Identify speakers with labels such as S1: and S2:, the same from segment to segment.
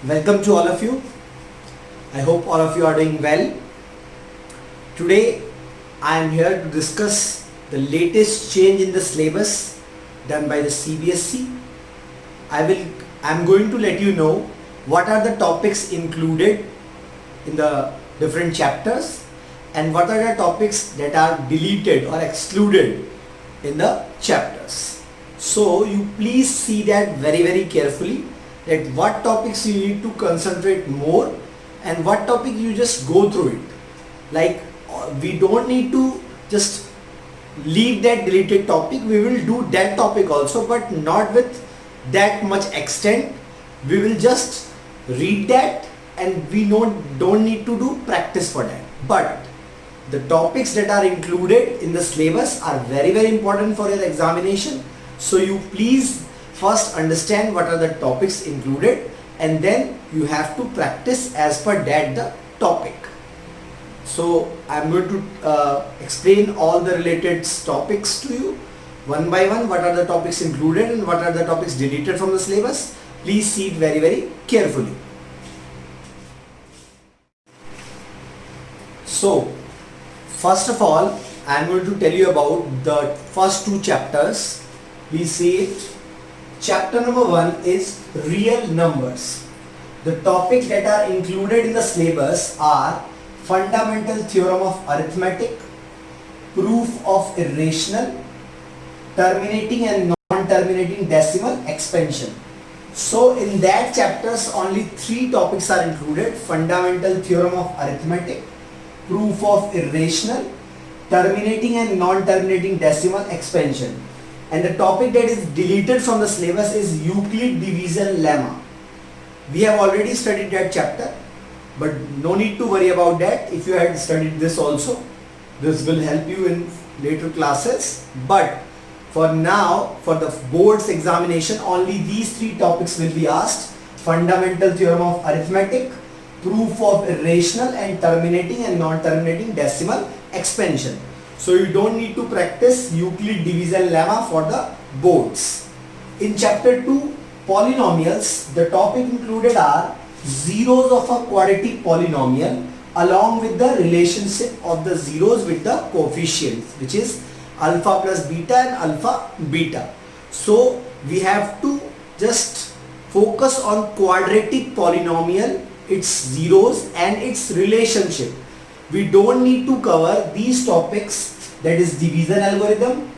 S1: Welcome to all of you. I hope all of you are doing well. Today I am here to discuss the latest change in the syllabus done by the CBSE. I am going to let you know what are the topics included in the different chapters and what are the topics that are deleted or excluded in the chapters. So you please see that very carefully, that what topics you need to concentrate more and what topic you just go through it. Like we don't need to just leave that deleted topic. We will do that topic also, but not with that much extent. We will just read that and we don't need to do practice for that. But the topics that are included in the syllabus are very important for your examination. So you please first understand what are the topics included, and then you have to practice as per that the topic. So I am going to explain all the related topics to you one by one. What are the topics included and what are the topics deleted from the syllabus? Please see it very carefully. So first of all, I am going to tell you about the first two chapters. Please see it. Chapter number 1 is real numbers. The topics that are included in the syllabus are fundamental theorem of arithmetic, proof of irrational, terminating and non-terminating decimal expansion. So in that chapters only 3 topics are included: fundamental theorem of arithmetic, proof of irrational, terminating and non-terminating decimal expansion. And the topic that is deleted from the syllabus is Euclid division lemma. We have already studied that chapter, but no need to worry about that. If you had studied this also, this will help you in later classes. But for now, for the board's examination, only these 3 topics will be asked: fundamental theorem of arithmetic, proof of irrational, and terminating and non-terminating decimal expansion. So you don't need to practice Euclid division lemma for the boards. In chapter 2, polynomials, the topic included are zeros of a quadratic polynomial along with the relationship of the zeros with the coefficients, which is alpha plus beta and alpha beta. So we have to just focus on quadratic polynomial, its zeros and its relationship. We don't need to cover these topics, that is division algorithm,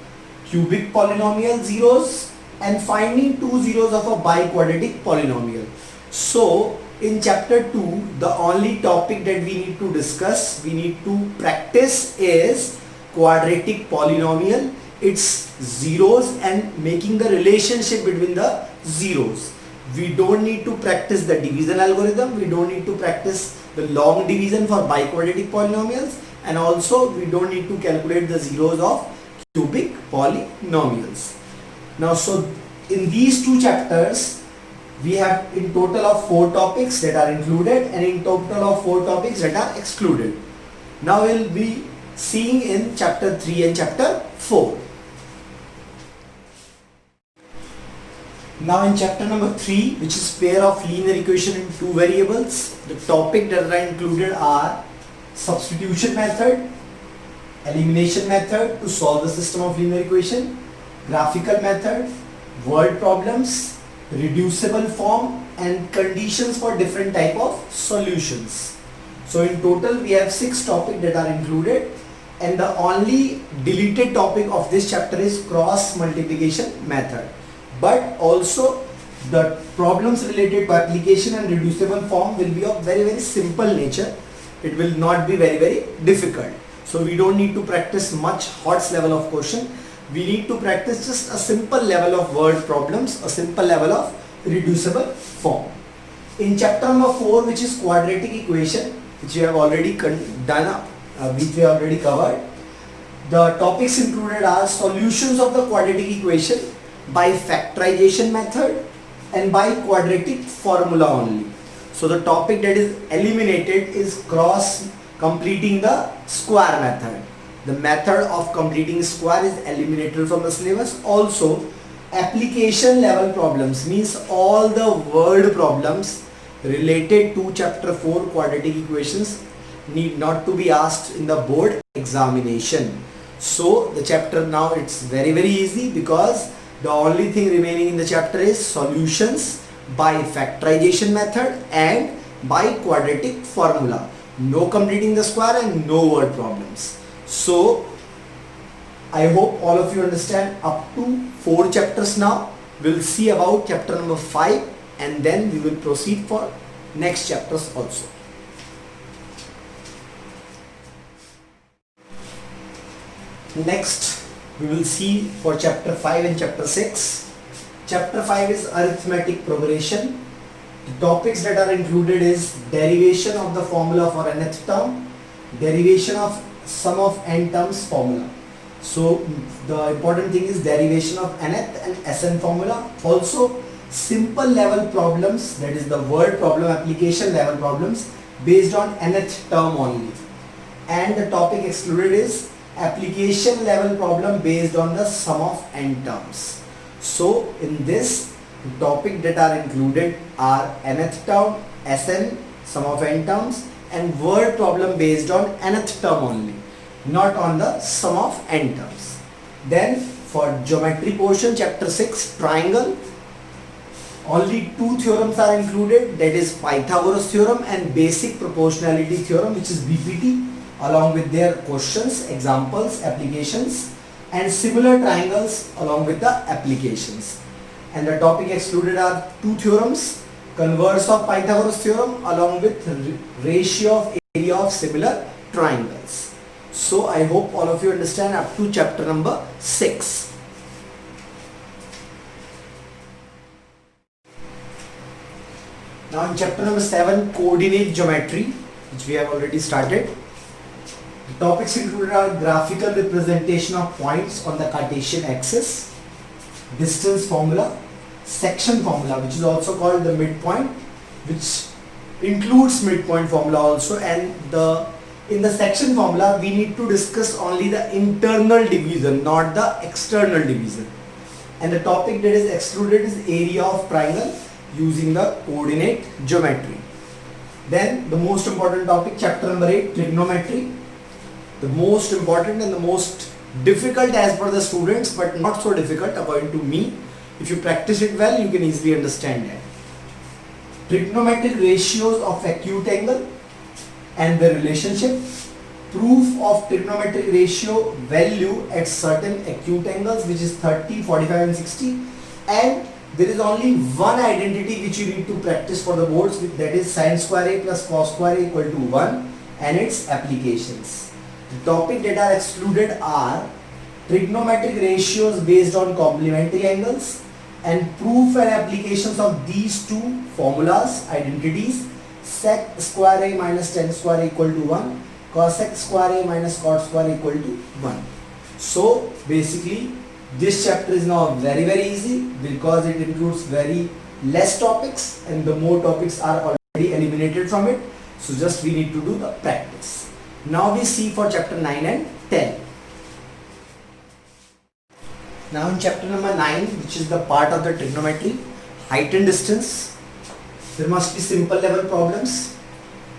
S1: cubic polynomial zeros, and finding 2 zeros of a biquadratic polynomial. So in chapter 2, the only topic that we need to discuss, we need to practice is quadratic polynomial, its zeros and making the relationship between the zeros. We don't need to practice the division algorithm, we don't need to practice the long division for biquadratic polynomials, and also we don't need to calculate the zeros of cubic polynomials. Now, so in these 2 chapters, we have in total of 4 topics that are included and in total of 4 topics that are excluded. Now we will be seeing in chapter 3 and chapter 4. Now in chapter number 3, which is pair of linear equation in 2 variables, the topic that are included are substitution method, elimination method to solve the system of linear equation, graphical method, word problems, reducible form, and conditions for different type of solutions. So in total we have 6 topics that are included, and the only deleted topic of this chapter is cross multiplication method. But also the problems related to application and reducible form will be of very simple nature. It will not be very difficult. So we don't need to practice much HOTS level of question. We need to practice just a simple level of word problems, a simple level of reducible form. In chapter number 4, which is quadratic equation, which we have already done, which we have already covered, the topics included are solutions of the quadratic equation by factorization method and by quadratic formula only. So the topic that is eliminated is cross completing the square method. The method of completing square is eliminated from the syllabus. Also application level problems, means all the word problems related to chapter 4 quadratic equations need not to be asked in the board examination. So the chapter now, it's very easy, because the only thing remaining in the chapter is solutions by factorization method and by quadratic formula. No completing the square and no word problems. So I hope all of you understand up to 4 chapters now. We'll see about chapter number 5 and then we will proceed for next chapters also. Next we will see for chapter 5 and chapter 6. Chapter 5 is arithmetic progression. The topics that are included is derivation of the formula for nth term, derivation of sum of n terms formula. So the important thing is derivation of nth and Sn formula. Also simple level problems, that is the word problem application level problems based on nth term only. And the topic excluded is application level problem based on the sum of n terms. So in this, topic that are included are nth term, Sn, sum of n terms, and word problem based on nth term only, not on the sum of n terms. Then for geometry portion, chapter 6, triangle, only 2 theorems are included, that is Pythagoras theorem and basic proportionality theorem, which is BPT, along with their questions, examples, applications, and similar triangles along with the applications. And the topic excluded are 2 theorems, converse of Pythagoras theorem along with ratio of area of similar triangles. So I hope all of you understand up to chapter number 6. Now in chapter number 7, coordinate geometry, which we have already started. The topics included are graphical representation of points on the Cartesian axis, distance formula, section formula, which is also called the midpoint, which includes midpoint formula also, and in the section formula we need to discuss only the internal division, not the external division. And the topic that is excluded is area of triangle using the coordinate geometry. Then the most important topic, chapter number 8, trigonometry, the most important and the most difficult as per the students, but not so difficult according to me. If you practice it well, you can easily understand that. Trigonometric ratios of acute angle and the relationship, proof of trigonometric ratio value at certain acute angles, which is 30, 45 and 60, and there is only one identity which you need to practice for the boards, that is sin square a plus cos square a equal to 1, and its applications. The topic that are excluded are trigonometric ratios based on complementary angles and proof and applications of these two formulas, identities, sec square a minus tan square a equal to 1, cosec square a minus cot square a equal to 1. So basically this chapter is now very easy, because it includes very less topics and the more topics are already eliminated from it. So just we need to do the practice. Now we see for chapter 9 and 10. Now in chapter number 9, which is the part of the trigonometry, height and distance, there must be simple level problems.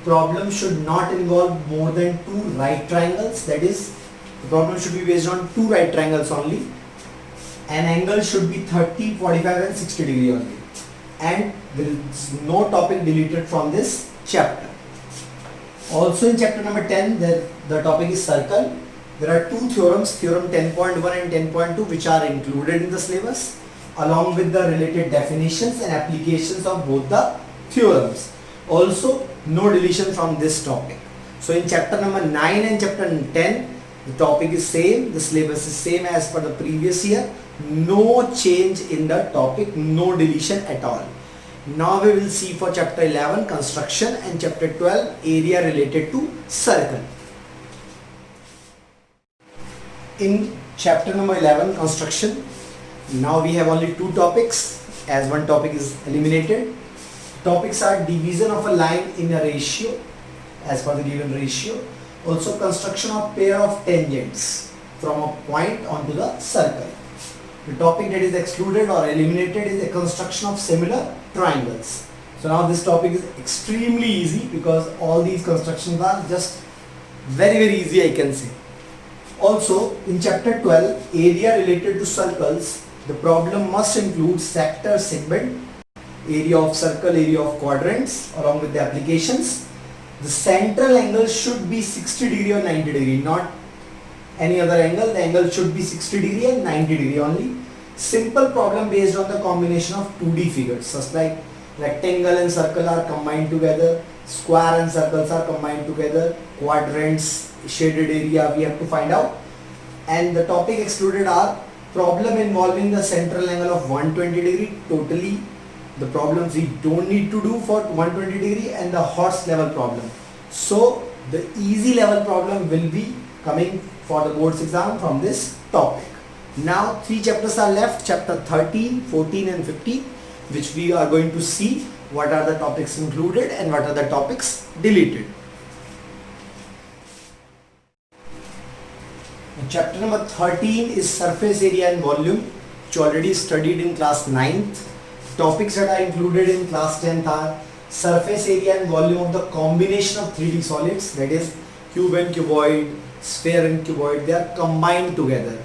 S1: Problem should not involve more than 2 right triangles, that is the problem should be based on 2 right triangles only. An angle should be 30, 45 and 60 degree only. And there is no topic deleted from this chapter. Also in chapter number 10, the topic is circle. There are 2 theorems, theorem 10.1 and 10.2, which are included in the syllabus, along with the related definitions and applications of both the theorems. Also no deletion from this topic. So in chapter number 9 and chapter 10, the topic is same, the syllabus is same as per the previous year. No change in the topic, no deletion at all. Now we will see for chapter 11, construction, and chapter 12, area related to circle. In chapter number 11, construction, now we have only 2 topics, as one topic is eliminated. Topics are division of a line in a ratio as per the given ratio, also construction of pair of tangents from a point onto the circle. The topic that is excluded or eliminated is the construction of similar triangles. So now this topic is extremely easy because all these constructions are just very easy, I can say. Also in chapter 12, area related to circles, the problem must include sector, segment, area of circle, area of quadrants along with the applications. The central angle should be 60 degree or 90 degree, not any other angle. The angle should be 60 degree and 90 degree only. Simple problem based on the combination of 2D figures, such like rectangle and circle are combined together, square and circles are combined together, quadrants, shaded area we have to find out. And the topic excluded are problem involving the central angle of 120 degree, totally the problems we don't need to do for 120 degree, and the horse level problem. So the easy level problem will be coming for the board's exam from this topic. Now 3 chapters are left, chapter 13, 14 and 15, which we are going to see what are the topics included and what are the topics deleted. Chapter number 13 is surface area and volume, which already studied in class 9th. Topics that are included in class 10th are surface area and volume of the combination of 3D solids, that is cube and cuboid, sphere and cuboid, they are combined together.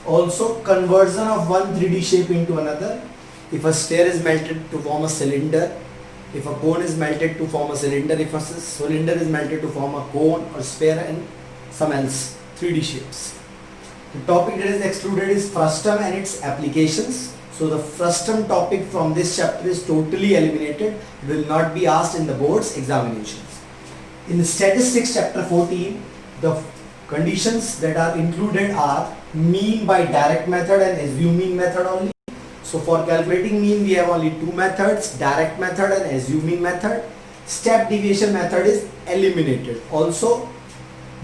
S1: Also conversion of one 3D shape into another. If a sphere is melted to form a cylinder, if a cone is melted to form a cylinder, if a cylinder is melted to form a cone or sphere, and some else 3D shapes. The topic that is excluded is frustum and its applications. So the frustum topic from this chapter is totally eliminated. It will not be asked in the board's examinations. In the statistics chapter 14, the conditions that are included are mean by direct method and assuming method only. So for calculating mean we have only 2 methods, direct method and assuming method. Step deviation method is eliminated. Also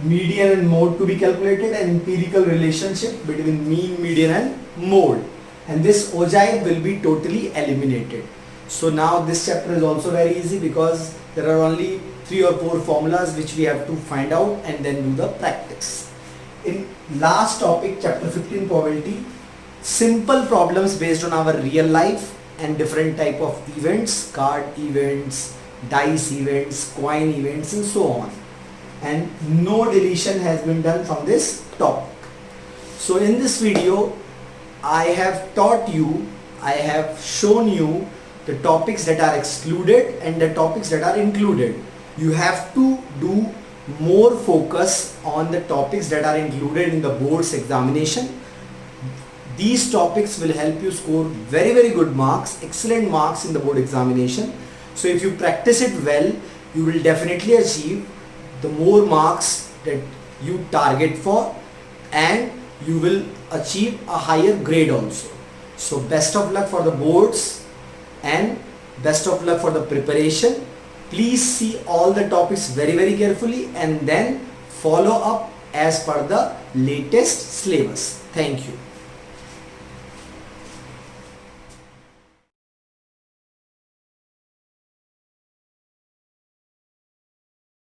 S1: median and mode to be calculated, and empirical relationship between mean, median and mode. And this ogive will be totally eliminated. So now this chapter is also very easy because there are only 3 or 4 formulas which we have to find out and then do the practice. In last topic, chapter 15, probability, simple problems based on our real life and different type of events, card events, dice events, coin events and so on. And no deletion has been done from this topic. So in this video I have taught you, I have shown you the topics that are excluded and the topics that are included. You have to do more focus on the topics that are included in the board's examination. These topics will help you score very good marks, excellent marks in the board examination. So if you practice it well, you will definitely achieve the more marks that you target for, and you will achieve a higher grade also. So best of luck for the boards and best of luck for the preparation. Please see all the topics very carefully and then follow up as per the latest syllabus. Thank you.